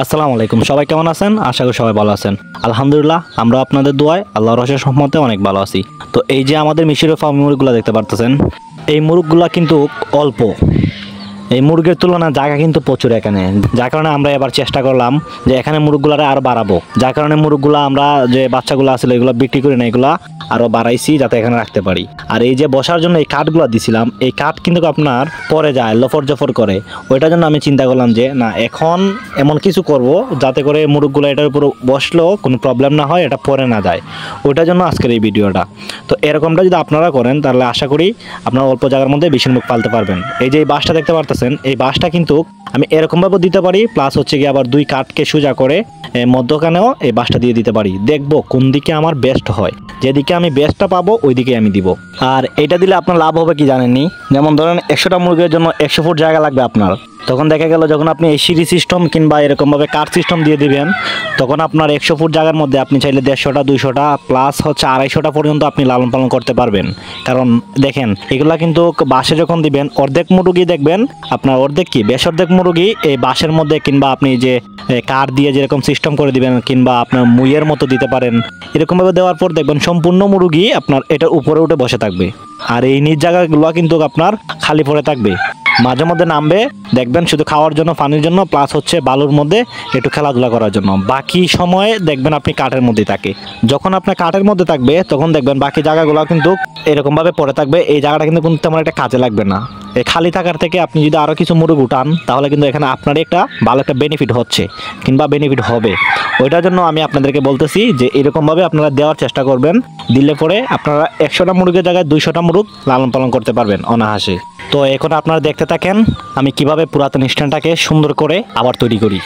আসসালামু আলাইকুম। সবাই কেমন আছেন? আশা করি সবাই ভালো আছেন। আলহামদুলিল্লাহ, আমরা আপনাদের দোয়ায় আল্লাহর অশেষ রহমতে অনেক ভালো আছি। তো এই যে আমাদের মিশরের ফার্ম মুরগগুলো দেখতে পারতেছেন, এই মুরগগুলা কিন্তু অল্প। এই মুরগের তুলনায় জায়গা কিন্তু প্রচুর এখানে, যার কারণে আমরা এবার চেষ্টা করলাম যে এখানে মুরগগুলারে আরও বাড়াবো। যার কারণে মুরগগুলা আমরা যে বাচ্চাগুলো আসলে এগুলো বিক্রি করি না, এগুলা আরও বাড়াইছি যাতে এখানে রাখতে পারি। আর এই যে বসার জন্য এই কাঠগুলো দিছিলাম, এই কাঠ কিন্তু আপনার পরে যায়, লফর জফর করে। ওইটার জন্য আমি চিন্তা করলাম যে না, এখন এমন কিছু করব যাতে করে মুরগগুলো এটার উপর বসলেও কোনো প্রবলেম না হয়, এটা পরে না যায়। ওইটার জন্য আজকের এই ভিডিওটা। তো এরকমটা যদি আপনারা করেন তাহলে আশা করি আপনারা অল্প জায়গার মধ্যে বেশি মুরগ পালতে পারবেন। এই যে এই বাঁশটা দেখতে পারতেছেন, এই বাঁশটা কিন্তু আমি এরকমভাবে দিতে পারি, প্লাস হচ্ছে কি আবার দুই কাঠকে সোজা করে মধ্যখানেও এই বাঁশটা দিয়ে দিতে পারি। দেখবো কোন দিকে আমার বেস্ট হয়, যেদিকে আমি বেস্টটা পাবো ওই দিকে আমি দিব। আর এটা দিলে আপনার লাভ হবে কি জানেননি? যেমন ধরেন 100টা মুরগির জন্য 100 ফুট জায়গা লাগবে আপনার। তখন দেখা গেল যখন আপনি এই সিঁড়ি সিস্টেম কিংবা এরকমভাবে কাঠ সিস্টেম দিয়ে দিবেন, তখন আপনার 100 ফুট জায়গার মধ্যে আপনি চাইলে 150টা 200টা প্লাস হচ্ছে 250টা পর্যন্ত আপনি লালন পালন করতে পারবেন। কারণ দেখেন এগুলা কিন্তু বাঁশে যখন দিবেন, অর্ধেক মুরগি দেখবেন আপনার, অর্ধেক কি বেশ অর্ধেক মুরগি এই বাঁশের মধ্যে, কিংবা আপনি যে কাঠ দিয়ে যেরকম সিস্টেম করে দিবেন, কিংবা আপনার মুইয়ের মতো দিতে পারেন। এরকমভাবে দেওয়ার পর দেখবেন সম্পূর্ণ মুরগি আপনার এটার উপরে উঠে বসে থাকবে, আর এই নিজ জায়গাগুলো কিন্তু আপনার খালি পড়ে থাকবে। মাঝে মধ্যে নামবে দেখবেন শুধু খাওয়ার জন্য, পানির জন্য, প্লাস হচ্ছে বালুর মধ্যে একটু খেলাধুলা করার জন্য। বাকি সময়ে দেখবেন আপনি কাঠের মধ্যে থাকে। যখন আপনার কাঠের মধ্যে থাকবে তখন দেখবেন বাকি জায়গাগুলো কিন্তু এরকমভাবে পড়ে থাকবে। এই জায়গাটা কিন্তু তেমন একটা কাজে লাগবে না। এই খালি থাকার থেকে আপনি যদি আরও কিছু মুরগ উঠান তাহলে কিন্তু এখানে আপনারই একটা ভালো একটা বেনিফিট হচ্ছে কিংবা বেনিফিট হবে। ওইটার জন্য আমি আপনাদেরকে বলতেছি যে এরকমভাবে আপনারা দেওয়ার চেষ্টা করবেন। দিলে পরে আপনারা 100টা মুরগের জায়গায় 200টা মুরগ লালন পালন করতে পারবেন অনায়াসে। তো এখন আপনারা দেখতে থাকেন আমি কিভাবে পুরাতন স্ট্যান্ডটাকে সুন্দর করে আবার তৈরি করি।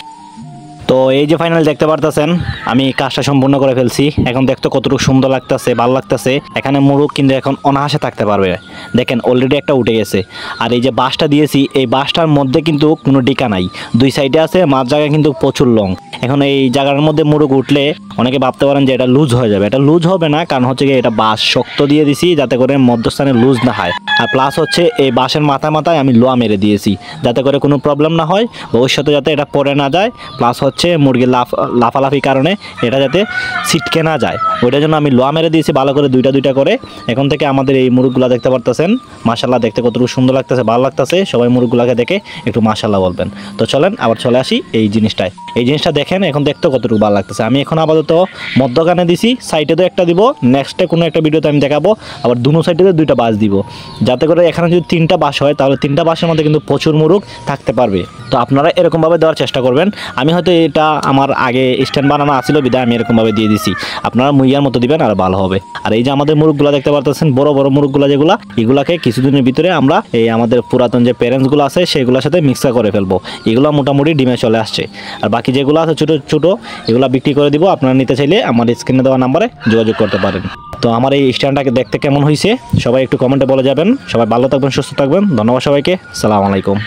তো এই যে ফাইনাল দেখতে পারতেছেন আমি কাজটা সম্পূর্ণ করে ফেলছি। এখন দেখতে কতটুকু সুন্দর লাগতেছে, ভালো লাগতেছে। এখানে মুরগ কিন্তু এখন অনায়াসে থাকতে পারবে। দেখেন অলরেডি একটা উঠে গেছে। আর এই যে বাঁশটা দিয়েছি, এই বাঁশটার মধ্যে কিন্তু কোনো ডিকা নাই, দুই সাইডে আছে, মাঝ জায়গায় কিন্তু প্রচুর লং। এখন এই জায়গার মধ্যে মুরগ উঠলে অনেকে ভাবতে পারেন যে এটা লুজ হয়ে যাবে। এটা লুজ হবে না, কারণ হচ্ছে কি এটা বাঁশ শক্ত দিয়ে দিছি যাতে করে মধ্যস্থানে লুজ না হয়। আর প্লাস হচ্ছে এই বাঁশের মাথায় আমি লোহা মেরে দিয়েছি যাতে করে কোনো প্রবলেম না হয়, ভবিষ্যতে যাতে এটা পড়ে না যায়। প্লাস হচ্ছে মুরগির লাফালাফির কারণে এটা যাতে ছিটকে না যায়, ওইটার জন্য আমি লোহা মেরে দিয়েছি ভালো করে দুইটা দুইটা করে। এখন থেকে আমাদের এই মুরগগুলা দেখতে পারতেছেন, মাশাল্লাহ দেখতে কতটুকু সুন্দর লাগতেছে, ভালো লাগতেছে। সবাই মুরগগুলাকে দেখে একটু মাশাল্লাহ বলবেন। তো চলেন আবার চলে আসি এই জিনিসটায়। এই জিনিসটা দেখেন এখন দেখতে কতটুকু ভালো লাগতেছে। আমি এখন আপাতত মধ্যখানে দিছি, সাইডে তো একটা দিব, নেক্সটে কোনো একটা ভিডিওতে আমি দেখাবো আবার দুনো সাইডে দুইটা বাঁশ দিব, যাতে করে এখানে যদি 3টা বাঁশ হয় তাহলে 3টা বাঁশের মধ্যে কিন্তু প্রচুর মুরগ থাকতে পারবে। তো আপনারা এরকমভাবে দেওয়ার চেষ্টা করবেন। আমি হয়তো এটা আমার আগে স্ট্যান্ড বানানো আসছিল বিদায় আমি এরকমভাবে দিয়ে দিছি, আপনারা মুইয়ার মতো দিবেন আর ভালো হবে। আর এই যে আমাদের মুরগগুলো দেখতে পারতেছেন, বড় বড় মুরগগুলো যেগুলা, এগুলাকে কিছুদিনের ভিতরে আমরা এই আমাদের পুরাতন যে প্যারেন্টসগুলো আছে সেগুলোর সাথে মিক্সার করে ফেলবো। এগুলো মোটামুটি ডিমে চলে আসছে। আর বাকি যেগুলো আছে ছোটো ছোটো এগুলো বিক্রি করে দিব। আপনারা নিতে চাইলে আমার স্ক্রিনে দেওয়া নাম্বারে যোগাযোগ করতে পারেন। তো আমার এই স্ট্যান্ডটাকে দেখতে কেমন হয়েছে সবাই একটু কমেন্টে বলে যাবেন। সবাই ভালো থাকবেন, সুস্থ থাকবেন। ধন্যবাদ সবাইকে। আসসালামু আলাইকুম।